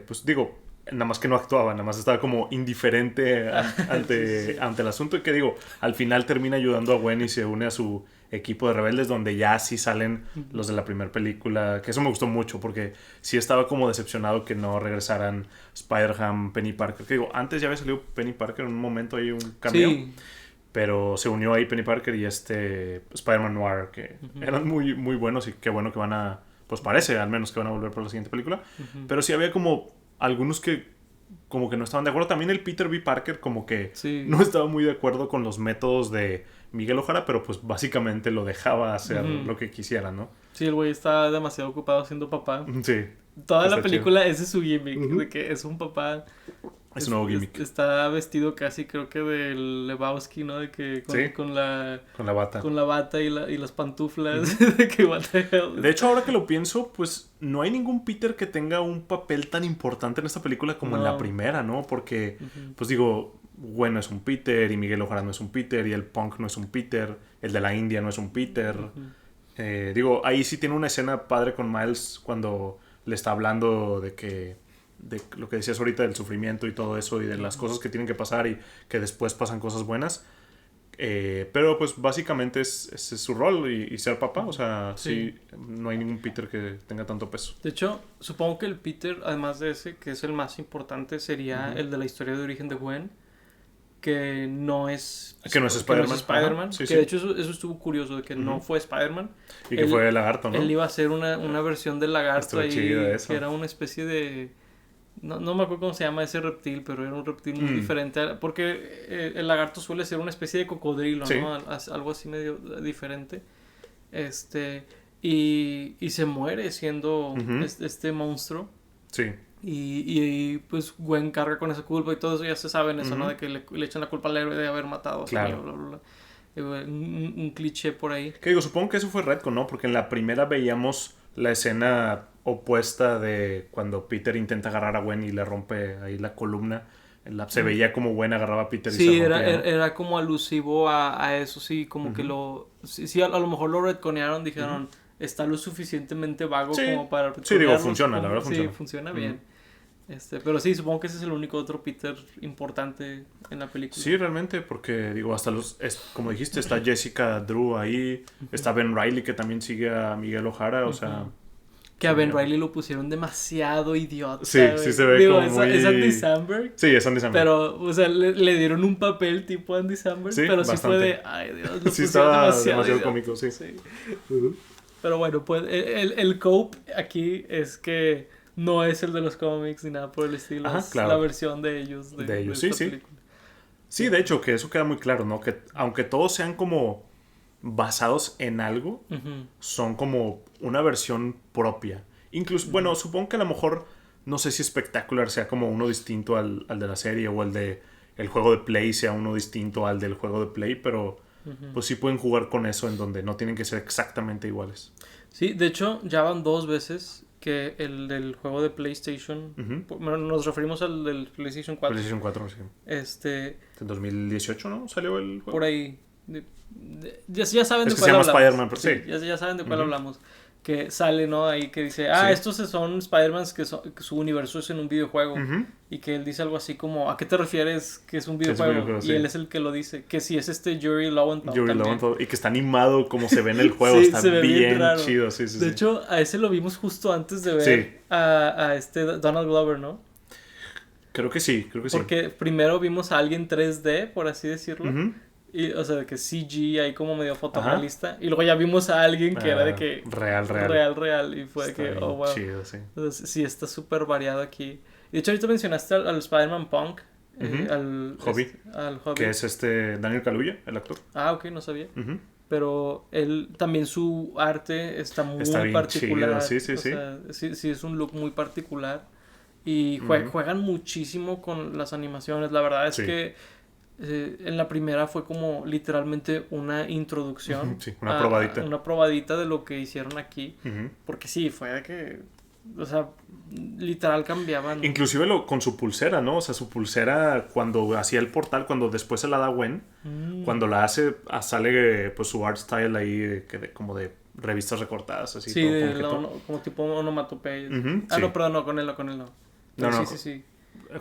Pues digo, nada más que no actuaba, nada más estaba como indiferente ante el asunto. Y que digo, al final termina ayudando a Gwen y se une a su equipo de rebeldes donde ya sí salen los de la primera película, que eso me gustó mucho porque sí estaba como decepcionado que no regresaran Spider-Man, Penny Parker, que digo, antes ya había salido Penny Parker en un momento ahí un cameo, Sí. pero se unió ahí Penny Parker y Spider-Man Noir, que eran muy, muy buenos y qué bueno que van a, pues parece al menos que van a volver para la siguiente película, pero sí había como algunos que como que no estaban de acuerdo. También el Peter B. Parker como que Sí. no estaba muy de acuerdo con los métodos de Miguel O'Hara, pero pues básicamente lo dejaba hacer lo que quisiera, ¿no? Sí, el güey está demasiado ocupado siendo papá. Sí. Toda Está la película ese es su gimmick, de que es un papá. Es un nuevo gimmick. Está vestido casi, creo que del Lebowski, ¿no? De que con, Sí. con la Con la bata. con la bata y las pantuflas. De que what the hell. De hecho, ahora que lo pienso, pues no hay ningún Peter que tenga un papel tan importante en esta película como en la No. primera, ¿no? Porque, pues digo, Gwen no es un Peter y Miguel O'Hara no es un Peter y el Punk no es un Peter, el de la India no es un Peter. Digo, ahí sí tiene una escena padre con Miles cuando le está hablando de lo que decías ahorita del sufrimiento y todo eso y de las cosas que tienen que pasar y que después pasan cosas buenas. Pero pues básicamente ese es su rol y ser papá, o sea, sí, no hay ningún Peter que tenga tanto peso. De hecho, supongo que el Peter, además de ese, que es el más importante, sería el de la historia de origen de Gwen, que no es... Que no es Spider-Man. Spider-Man, Ajá, sí, que sí. de hecho eso estuvo curioso, de que no fue Spider-Man. Y que fue el lagarto, ¿no? Él iba a hacer una versión del lagarto Estuvo ahí, chido eso. que era una especie de... No me acuerdo cómo se llama ese reptil, pero era un reptil muy diferente. Porque el lagarto suele ser una especie de cocodrilo, Sí. ¿no? Algo así medio diferente. Y se muere siendo este monstruo. Sí. Y pues Gwen carga con esa culpa y todo eso, ya se saben eso, ¿no? De que le echan la culpa al héroe de haber matado a su Claro. niño, bla, bla, bla. Un cliché por ahí. Que digo, supongo que eso fue retcon, ¿no? Porque en la primera veíamos la escena opuesta de cuando Peter intenta agarrar a Gwen y le rompe ahí la columna. Se veía como Gwen agarraba a Peter y Sí, se rompía, ¿no? era como alusivo a eso, sí, como que sí, a lo mejor lo retconearon, dijeron, está lo suficientemente vago Sí. como para Sí, digo, retconearlo, funciona, la supongo. verdad funciona. Sí, funciona bien. Pero sí, supongo que ese es el único otro Peter importante en la película. Sí, realmente, porque digo, hasta como dijiste, está Jessica Drew ahí, está Ben Reilly que también sigue a Miguel O'Hara, o sea... Que a Ben Reilly lo pusieron demasiado idiota. Sí, güey. sí se ve Digo, como muy... es Andy Samberg. Sí, es Andy Samberg. Pero, o sea, le dieron un papel tipo Andy Samberg. Sí, pero sí bastante. fue de, ay Dios, lo Sí, pusieron estaba demasiado idiota. cómico, sí. Pero bueno, pues el cope aquí es que no es el de los cómics ni nada por el estilo. Ajá, es claro. la versión de ellos. De ellos, esta sí. película. Sí, de hecho, que eso queda muy claro, ¿no? Que aunque todos sean como basados en algo, son como una versión propia. Incluso, bueno, supongo que a lo mejor, no sé si Spectacular sea como uno distinto al de la serie o el juego de Play sea uno distinto al del juego de Play, pero pues sí pueden jugar con eso en donde no tienen que ser exactamente iguales. Sí, de hecho, ya van 2 veces que el del juego de PlayStation... Bueno, nos referimos al del PlayStation 4. PlayStation 4, sí. En 2018, ¿no? Salió el juego. Por ahí. Ya saben Es de que cuál se llama hablamos. Spider-Man, pero sí. Ya saben de cuál hablamos. Que sale, ¿no? Ahí que dice, Sí. estos son Spider-Mans que su universo es en un videojuego. Y que él dice algo así como, ¿a qué te refieres que es un videojuego? videojuego, Y sí. él es el que lo dice. Que si es Yuri Lowenthal Yuri también. Lowenthal, y que está animado como se ve en el juego, Sí, está se ve bien raro. chido, sí, sí. De hecho, a ese lo vimos justo antes de ver a Donald Glover, ¿no? Creo que sí. Porque primero vimos a alguien 3D, por así decirlo. Y, o sea, de que CG ahí como medio fotorrealista. Y luego ya vimos a alguien que era de que... Real. Y fue de que, oh, wow. Chido, sí. Entonces, sí, está súper variado aquí. Y de hecho, ahorita mencionaste al Spider-Man Punk. Al Hobby. Al Hobby. Que es Daniel Kaluuya, el actor. Ah, ok, no sabía. Pero él también su arte está muy Está bien particular. chido, sí. O sea, sí, es un look muy particular. Y juegan muchísimo con las animaciones. La verdad es que en la primera fue como literalmente una introducción. Sí, una probadita. Una probadita de lo que hicieron aquí. Porque sí, fue de que... O sea, literal cambiaban. Inclusive con su pulsera, ¿no? O sea, su pulsera cuando hacía el portal, cuando después se la da Gwen, cuando la hace, sale pues su art style ahí como de revistas recortadas, así. Sí, todo como tipo onomatopeya. Sí. No, perdón, no, con él no. No. Sí.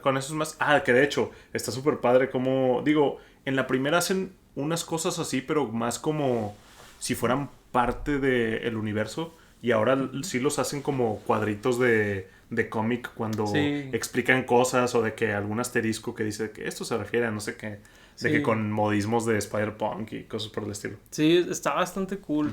Con eso es más... que de hecho, está súper padre como... Digo, en la primera hacen unas cosas así, pero más como... si fueran parte del universo. Y ahora sí los hacen como cuadritos de cómic cuando explican cosas o de que algún asterisco que dice que esto se refiere a no sé qué. De que con modismos de Spider-Punk y cosas por el estilo. Sí, está bastante cool.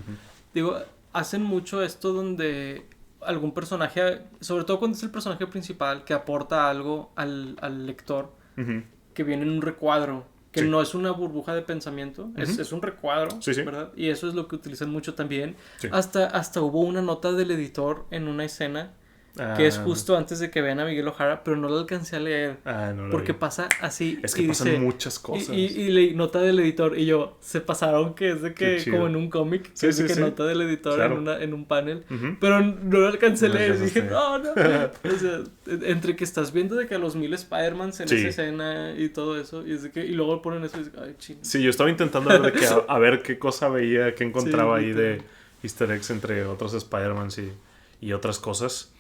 Digo, hacen mucho esto donde algún personaje, sobre todo cuando es el personaje principal, que aporta algo al lector, que viene en un recuadro, que no es una burbuja de pensamiento, es un recuadro, ¿verdad? Y eso es lo que utilizan mucho también. Hasta hubo una nota del editor en una escena que es justo antes de que vean a Miguel O'Hara, pero no la alcancé a leer. Porque pasa así. Es que pasan muchas cosas. Y leí nota del editor y yo, se pasaron que es de que, como en un cómic, que es de que nota del editor en un panel. Pero no la alcancé a leer. Y dije, no. O sea, entre que estás viendo de que a los 1000 Spider-Mans en esa escena y todo eso, y es de que, y luego ponen eso y dices, ay, ching. Sí, yo estaba intentando ver de que a ver qué cosa veía, qué encontraba ahí de easter eggs entre otros Spider-Mans y otras cosas.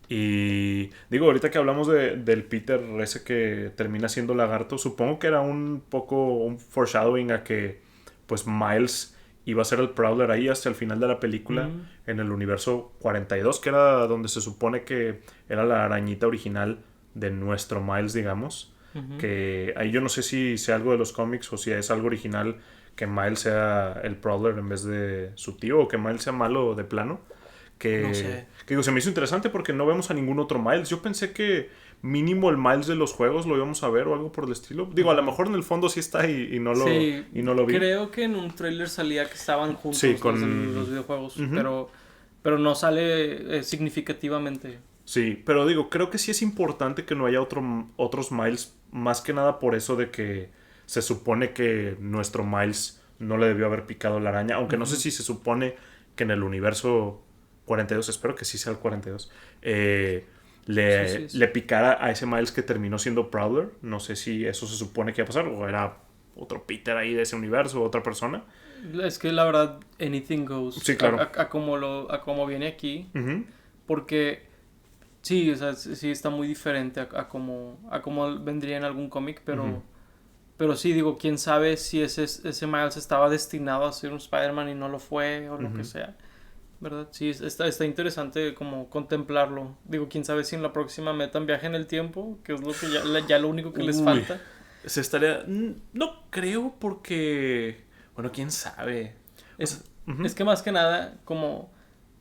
Y digo, ahorita que hablamos del Peter ese que termina siendo lagarto, supongo que era un poco un foreshadowing a que pues Miles iba a ser el Prowler ahí hasta el final de la película, en el universo 42, que era donde se supone que era la arañita original de nuestro Miles, digamos. Que ahí yo no sé si sea algo de los cómics o si es algo original que Miles sea el Prowler en vez de su tío, o que Miles sea malo de plano. No sé. Que digo, se me hizo interesante porque no vemos a ningún otro Miles. Yo pensé que mínimo el Miles de los juegos lo íbamos a ver o algo por el estilo. Digo, a lo mejor en el fondo sí está y no lo vi. Creo que en un tráiler salía que estaban juntos los videojuegos, pero no sale significativamente. Sí, pero digo, creo que sí es importante que no haya otros Miles, más que nada por eso de que se supone que nuestro Miles no le debió haber picado la araña, aunque no sé si se supone que en el universo 42, espero que sí sea el 42, le picara a ese Miles que terminó siendo Prowler. No sé si eso se supone que iba a pasar o era otro Peter ahí de ese universo, otra persona. Es que la verdad, anything goes. Sí, claro. A como viene aquí. Porque sí, o sea, sí está muy diferente a como vendría en algún cómic, pero sí, digo, quién sabe si ese Miles estaba destinado a ser un Spider-Man y no lo fue, o lo que sea. ¿Verdad? Sí, está interesante como contemplarlo. Digo, quién sabe si en la próxima metan viaje en el tiempo, que es lo que ya lo único que les falta. Se estaría... No creo porque... Bueno, quién sabe. Es que más que nada, como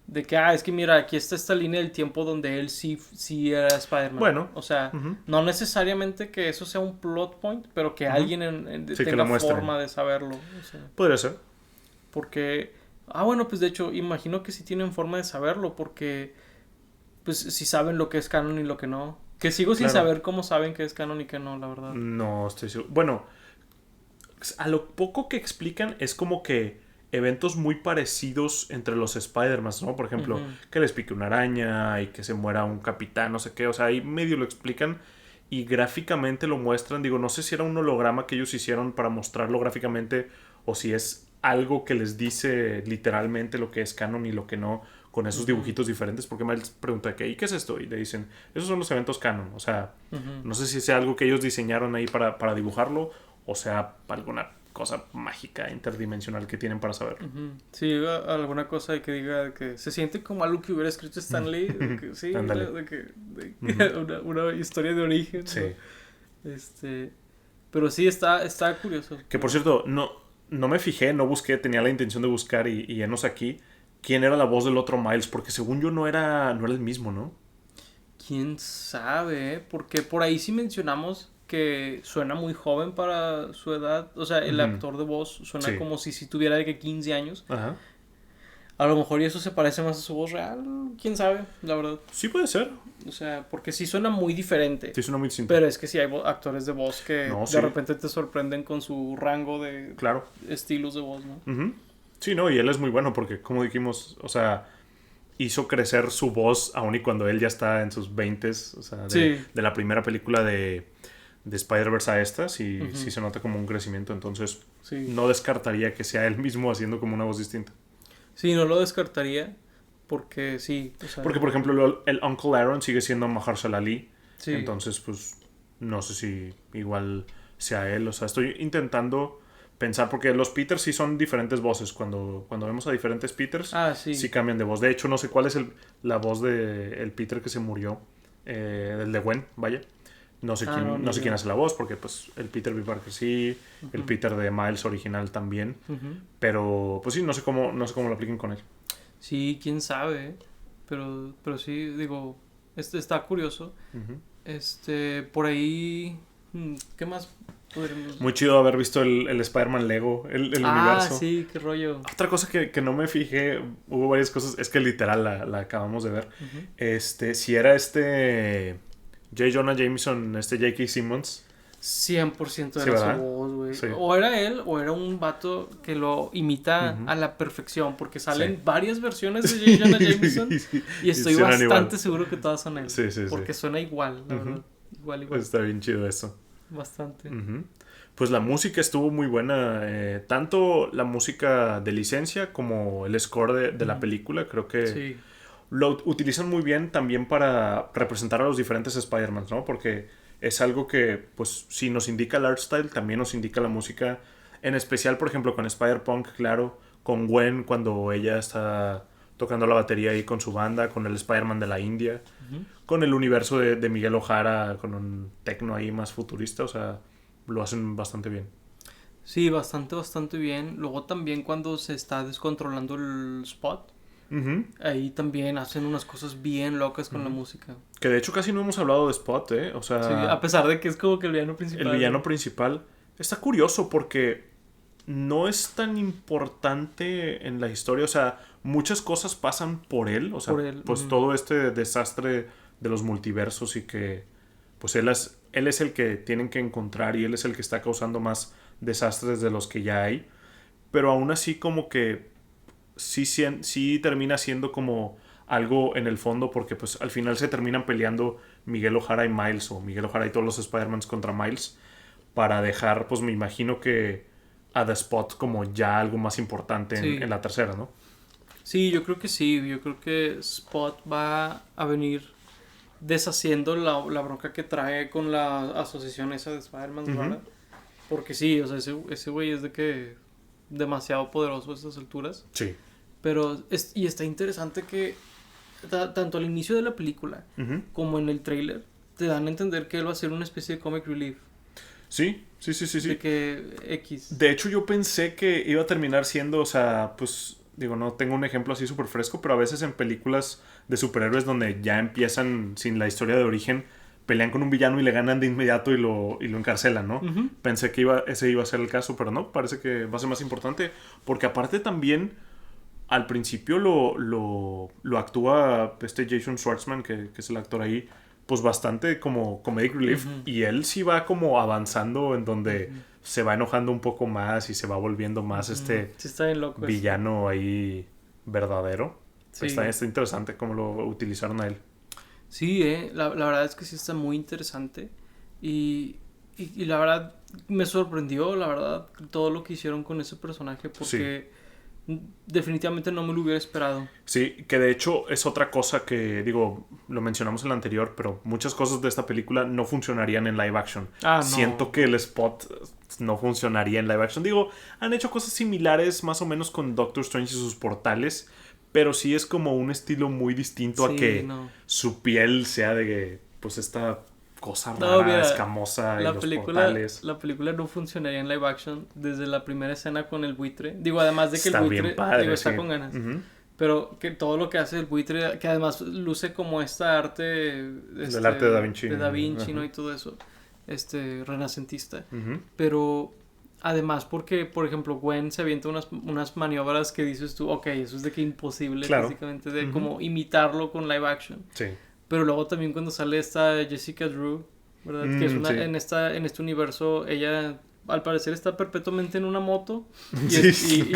de que, es que mira, aquí está esta línea del tiempo donde él sí era Spider-Man. Bueno. O sea, no necesariamente que eso sea un plot point, pero que alguien tenga forma de saberlo. O sea, podría ser. Porque... bueno, pues de hecho, imagino que sí tienen forma de saberlo, porque pues si saben lo que es canon y lo que no. Que sigo sin saber cómo saben que es canon y que no, la verdad. No, estoy seguro. Bueno, a lo poco que explican es como que eventos muy parecidos entre los Spider-Man, ¿no? Por ejemplo, que les pique una araña y que se muera un capitán, no sé qué. O sea, ahí medio lo explican y gráficamente lo muestran. Digo, no sé si era un holograma que ellos hicieron para mostrarlo gráficamente o si es algo que les dice literalmente lo que es canon y lo que no, con esos dibujitos diferentes, porque Miles pregunta ¿y qué es esto? Y le dicen, esos son los eventos canon. O sea, no sé si sea algo que ellos diseñaron ahí para dibujarlo, o sea, alguna cosa mágica interdimensional que tienen para saber. Sí, alguna cosa que diga que se siente como algo que hubiera escrito Stan Lee, sí, una historia de origen, sí. ¿no? Pero sí está curioso. Que por cierto, no me fijé, no busqué, tenía la intención de buscar y enos aquí quién era la voz del otro Miles, porque según yo no era el mismo, ¿no? Quién sabe, porque por ahí sí mencionamos que suena muy joven para su edad. O sea, el actor de voz suena como si tuviera de que 15 años. Ajá. A lo mejor y eso se parece más a su voz real, quién sabe, la verdad. Sí puede ser. O sea, porque sí suena muy diferente. Sí suena muy distinto. Pero es que sí hay actores de voz que de repente te sorprenden con su rango de estilos de voz, ¿no? Sí, no, y él es muy bueno porque, como dijimos, o sea, hizo crecer su voz aún y cuando él ya está en sus 20s, o sea, de la primera película de Spider-Verse a esta, sí se nota como un crecimiento, entonces no descartaría que sea él mismo haciendo como una voz distinta. Sí, no lo descartaría porque sí. O sea, porque, por ejemplo, el Uncle Aaron sigue siendo Mahershala Ali. Sí. Entonces, pues, no sé si igual sea él. O sea, estoy intentando pensar, porque los Peters sí son diferentes voces. Cuando vemos a diferentes Peters, Sí. sí cambian de voz. De hecho, no sé cuál es la voz del Peter que se murió, el de Gwen, vaya. No sé quién hace la voz, porque pues el Peter B. Parker sí, el Peter de Miles original también. Pero pues sí, no sé cómo lo apliquen con él. Sí, quién sabe, pero sí, digo, está curioso. Por ahí, ¿qué más podríamos...? Muy chido haber visto el Spider-Man Lego, el universo. Sí, qué rollo. Otra cosa que no me fijé, hubo varias cosas, es que literal la acabamos de ver. Si era J. Jonah Jameson, J.K. Simmons. 100% Sí, era ¿verdad? su voz, güey. Sí. O era él, o era un vato que lo imita a la perfección, porque salen varias versiones de J. Jonah Jameson y estoy bastante igual. seguro que todas son él. Sí. Porque suena igual, la verdad. Igual. Pues está bien chido eso. Bastante. Pues la música estuvo muy buena, tanto la música de licencia como el score de la película, creo que lo utilizan muy bien también para representar a los diferentes Spider-Mans, ¿no? Porque es algo que, pues, si nos indica el art style, también nos indica la música, en especial, por ejemplo, con Spider-Punk, claro, con Gwen cuando ella está tocando la batería ahí con su banda, con el Spider-Man de la India, con el universo de Miguel Ojara, con un techno ahí más futurista, o sea, lo hacen bastante bien. Sí, bastante bien. Luego también cuando se está descontrolando el spot, ahí también hacen unas cosas bien locas con la música. Que de hecho casi no hemos hablado de Spot, o sea... Sí, a pesar de que es como que el villano principal. El villano principal está curioso porque no es tan importante en la historia, o sea, muchas cosas pasan por él, o sea, pues todo este desastre de los multiversos y que pues él es el que tienen que encontrar y él es el que está causando más desastres de los que ya hay, pero aún así como que sí termina siendo como algo en el fondo, porque pues al final se terminan peleando Miguel Ojara y Miles, o Miguel Ojara y todos los Spider-Mans contra Miles, para dejar, pues me imagino que a The Spot como ya algo más importante en la tercera, ¿no? Sí, yo creo que sí. Yo creo que Spot va a venir deshaciendo la bronca que trae con la asociación esa de Spider-Man, ¿verdad? Porque sí, o sea, ese güey es de que demasiado poderoso a estas alturas. Sí. Pero, y está interesante que tanto al inicio de la película como en el tráiler te dan a entender que él va a ser una especie de comic relief. Sí. De que X. De hecho, yo pensé que iba a terminar siendo, o sea, pues, digo, no tengo un ejemplo así súper fresco, pero a veces en películas de superhéroes donde ya empiezan sin la historia de origen, pelean con un villano y le ganan de inmediato y lo encarcelan, ¿no? Pensé que ese iba a ser el caso, pero no, parece que va a ser más importante, porque aparte también al principio lo actúa Jason Schwartzman, que es el actor ahí, pues bastante como comedic relief, y él sí va como avanzando en donde se va enojando un poco más y se va volviendo más Sí, está bien loco villano ahí verdadero. Sí. Está interesante cómo lo utilizaron a él. Sí, la verdad es que sí está muy interesante y la verdad me sorprendió, la verdad, todo lo que hicieron con ese personaje, porque definitivamente no me lo hubiera esperado. Sí, que de hecho es otra cosa que, digo, lo mencionamos en la anterior, pero muchas cosas de esta película no funcionarían en live action. No. Siento que el Spot no funcionaría en live action. Digo, han hecho cosas similares más o menos con Doctor Strange y sus portales, pero sí es como un estilo muy distinto a que su piel sea de, pues, esta cosa rara, escamosa y los portales. La película no funcionaría en live action desde la primera escena con el buitre. Digo, además de que está el buitre bien padre, está con ganas. Pero que todo lo que hace el buitre, que además luce como esta arte... del arte de Da Vinci. De Da Vinci, ¿no? Y todo eso. Renacentista. Pero... Además, porque, por ejemplo, Gwen se avienta unas maniobras que dices tú, ok, eso es de que imposible, básicamente, de como imitarlo con live action. Sí. Pero luego también cuando sale esta Jessica Drew, ¿verdad? Que es una, en este universo, ella al parecer está perpetuamente en una moto. Y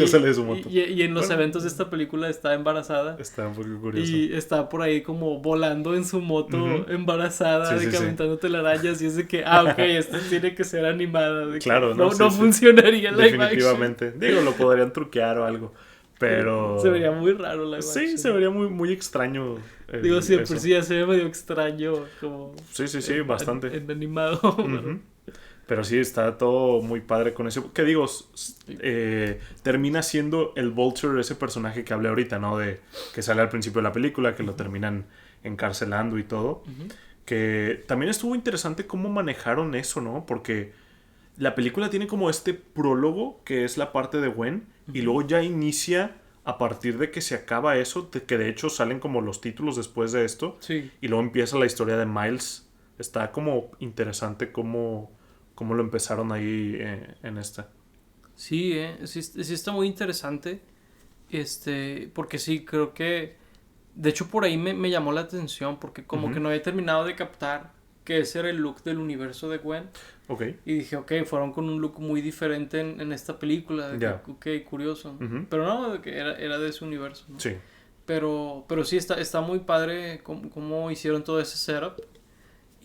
sale de su moto. Y en los eventos de esta película está embarazada. Está un poco curioso. Y está por ahí como volando en su moto embarazada, aventando telarañas. Y es de que, ok, esto tiene que ser animada. De claro, que no funcionaría en live action. Definitivamente. Digo, lo podrían truquear o algo. Pero... se vería muy raro live action. Sí, se vería muy, muy extraño. Digo, siempre sí, ya se ve medio extraño. Como sí, bastante. En animado. Pero sí, está todo muy padre con eso. ¿Qué digo? Termina siendo el Vulture, ese personaje que hablé ahorita, ¿no? De que sale al principio de la película, que lo terminan encarcelando y todo. Que también estuvo interesante cómo manejaron eso, ¿no? Porque la película tiene como este prólogo, que es la parte de Gwen, y luego ya inicia a partir de que se acaba eso, que de hecho salen como los títulos después de esto. Sí. Y luego empieza la historia de Miles. Está como interesante cómo lo empezaron ahí en esta. Sí, sí está muy interesante. Porque sí, creo que... De hecho, por ahí me llamó la atención, porque como que no había terminado de captar que ese era el look del universo de Gwen. Ok. Y dije, ok, fueron con un look muy diferente en esta película. Ya. Ok, curioso. Pero no, de que era de ese universo, ¿no? Sí. Pero sí, está muy padre cómo hicieron todo ese setup.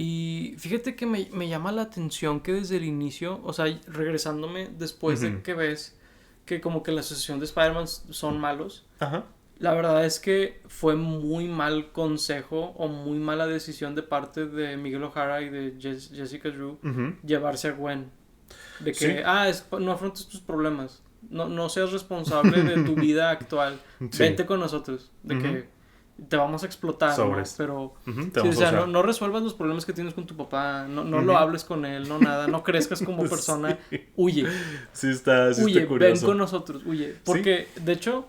Y fíjate que me llama la atención que desde el inicio, o sea, regresándome después de que ves que como que la asociación de Spider-Man son malos, Ajá. la verdad es que fue muy mal consejo o muy mala decisión de parte de Miguel O'Hara y de Jessica Drew llevarse a Gwen. De que, no afrontes tus problemas, no seas responsable de tu vida actual, vente con nosotros, de que te vamos a explotar, ¿no? Pero o sea, no resuelvas los problemas que tienes con tu papá, no lo hables con él, no nada, no crezcas como persona, huye. Sí está huye, curioso. ven con nosotros, huye. Porque, de hecho,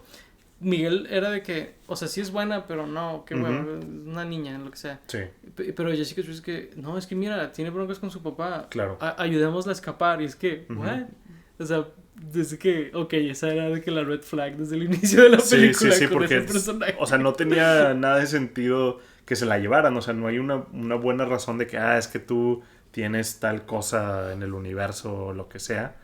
Miguel era de que, o sea, sí es buena, pero no, qué bueno, es una niña, lo que sea. Sí. Pero Jessica Drew es que, no, es que mira, tiene broncas con su papá. Claro. Ayudémosla a escapar. Y es que, ¿what? O sea, desde que, ok, esa era de que la red flag desde el inicio de la película sí, con porque, ese personaje. o sea, no tenía nada de sentido que se la llevaran, o sea, no hay una buena razón de que, es que tú tienes tal cosa en el universo o lo que sea,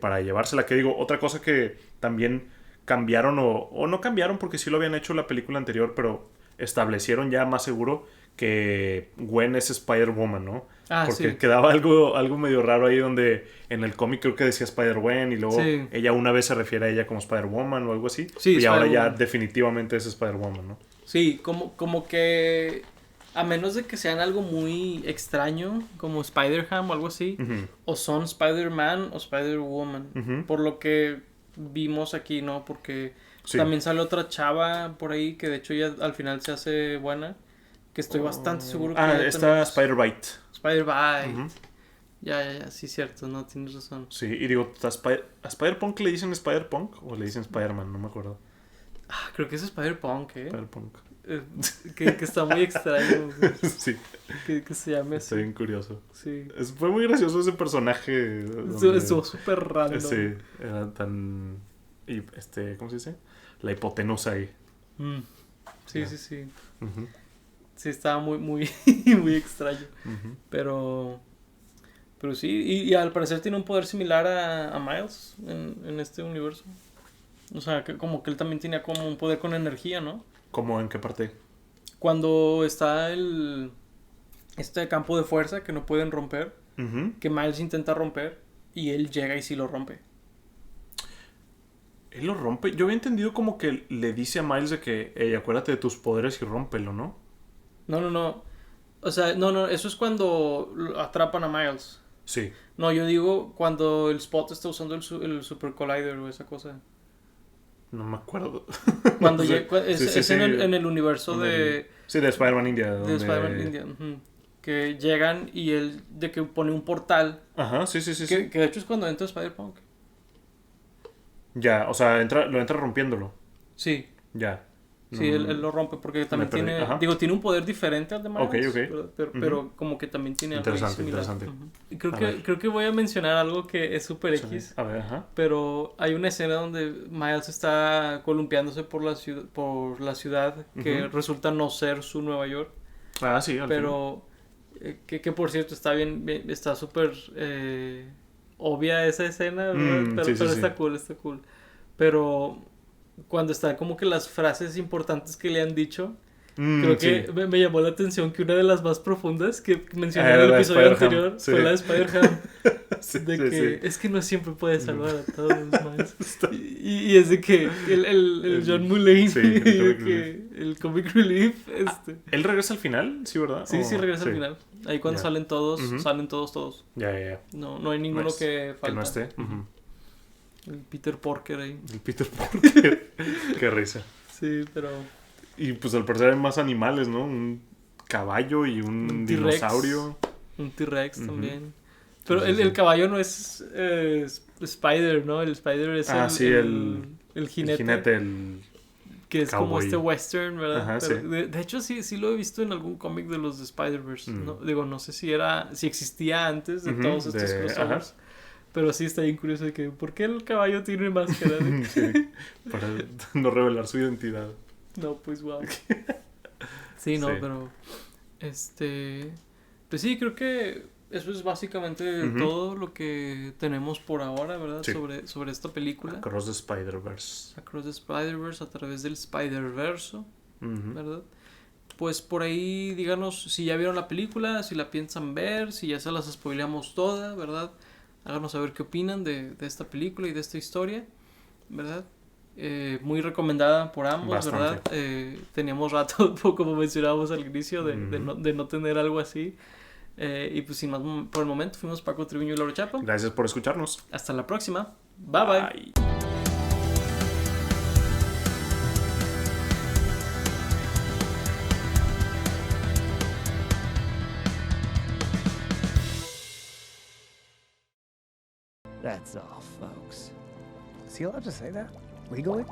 para llevársela. Que digo, otra cosa que también cambiaron o no cambiaron porque sí lo habían hecho en la película anterior, pero establecieron ya más seguro que Gwen es Spider-Woman, ¿no? Porque quedaba algo medio raro ahí donde en el cómic creo que decía Spider-Gwen y luego ella una vez se refiere a ella como Spider-Woman o algo así. Sí, y ahora ya definitivamente es Spider-Woman, ¿no? Sí, como que a menos de que sean algo muy extraño, como Spider-Ham o algo así, o son Spider-Man o Spider-Woman, por lo que vimos aquí, ¿no? Porque también sale otra chava por ahí que de hecho ya al final se hace buena. Que estoy bastante seguro que... está Spider-Bite. Spider-Bite. Ya, sí, cierto, no, tienes razón. Sí, y digo, ¿a Spider-Punk le dicen Spider-Punk o le dicen Spider-Man? No me acuerdo. Creo que es Spider-Punk, Spider-Punk. Que está muy extraño. Sí. Que se llame así. Está bien curioso. Sí. Fue muy gracioso ese personaje. Estuvo súper random. Sí, era tan... ¿cómo se dice? La hipotenusa ahí. Sí. Sí, estaba muy, muy, muy extraño. Pero sí, y al parecer tiene un poder similar a Miles en este universo. O sea, que como que él también tenía como un poder con energía, ¿no? ¿Cómo? ¿En qué parte? Cuando está este campo de fuerza que no pueden romper, que Miles intenta romper y él llega y sí lo rompe. ¿Él lo rompe? Yo había entendido como que le dice a Miles de que, hey, acuérdate de tus poderes y rómpelo, ¿no? No. O sea, no, eso es cuando atrapan a Miles. Sí. No, yo digo cuando el Spot está usando el Super Collider o esa cosa. No me acuerdo. Cuando no sé. es en el universo de... Sí, de Spider-Man India. De Spider-Man India. Que llegan y él de que pone un portal. Ajá, sí. Que de hecho es cuando entra Spider-Punk. Ya, o sea, lo entra rompiéndolo. Sí. Ya. Sí, él lo rompe porque también tiene... Digo, tiene un poder diferente al de Miles. Ok. Pero como que también tiene algo similar. Interesante. Y creo que voy a mencionar algo que es super X. A ver, ajá. Pero hay una escena donde Miles está columpiándose por la ciudad que resulta no ser su Nueva York. Sí, pero que por cierto está súper obvia esa esena, ¿verdad? Pero está cool. Pero cuando está como que las frases importantes que le han dicho, creo que me llamó la atención que una de las más profundas que mencioné en el episodio anterior fue la de Spider-Ham. Es que no siempre puedes salvar a todos más. Y es de que el John Mulaney, el Comic Relief. ¿Él regresa al final? Sí, ¿verdad? Sí, regresa al final. Ahí cuando Ya. salen todos, Ujú. salen todos. Ya. No hay ninguno No es- que falta. Que no esté. Ujú. El Peter Porker ahí. El Peter Parker. Qué risa. Sí, pero... Y pues al parecer hay más animales, ¿no? Un caballo y un Un T-Rex. dinosaurio. Un T-Rex Ujú. también. Pero Entonces, el sí. caballo no es Spider, ¿no? El Spider es Sí, el el jinete. jinete, el... Que es como cowboy. este western, ¿verdad? Ajá, Pero sí. de hecho, sí lo he visto en algún cómic de los de Spider-Verse. Mm. ¿No? Digo, no sé si existía antes de Ujú, todos estos de- crossovers. Pero sí está bien curioso de que, ¿por qué el caballo tiene máscara? Sí, para no revelar su identidad. No, pues wow. Sí, no, Sí. pero pues sí, creo que eso es básicamente Ujú. todo lo que tenemos por ahora, ¿verdad? Sí. Sobre esta película. Across the Spider-Verse. Across the Spider-Verse, a través del Spider-Verso, Ujú. ¿verdad? Pues por ahí díganos si ya vieron la película, si la piensan ver, si ya se las spoileamos toda, ¿verdad? Háganos saber qué opinan de esta película y de esta historia, ¿verdad? Muy recomendada por ambos, Bastante. ¿verdad? Teníamos rato, como mencionábamos al inicio, de Ujú. no tener algo así. Y pues sin más por el momento, fuimos Paco Triviño y Laura Chapa. Gracias por escucharnos. Hasta la próxima. Bye bye. That's all, folks. Is he allowed to say that? Legally?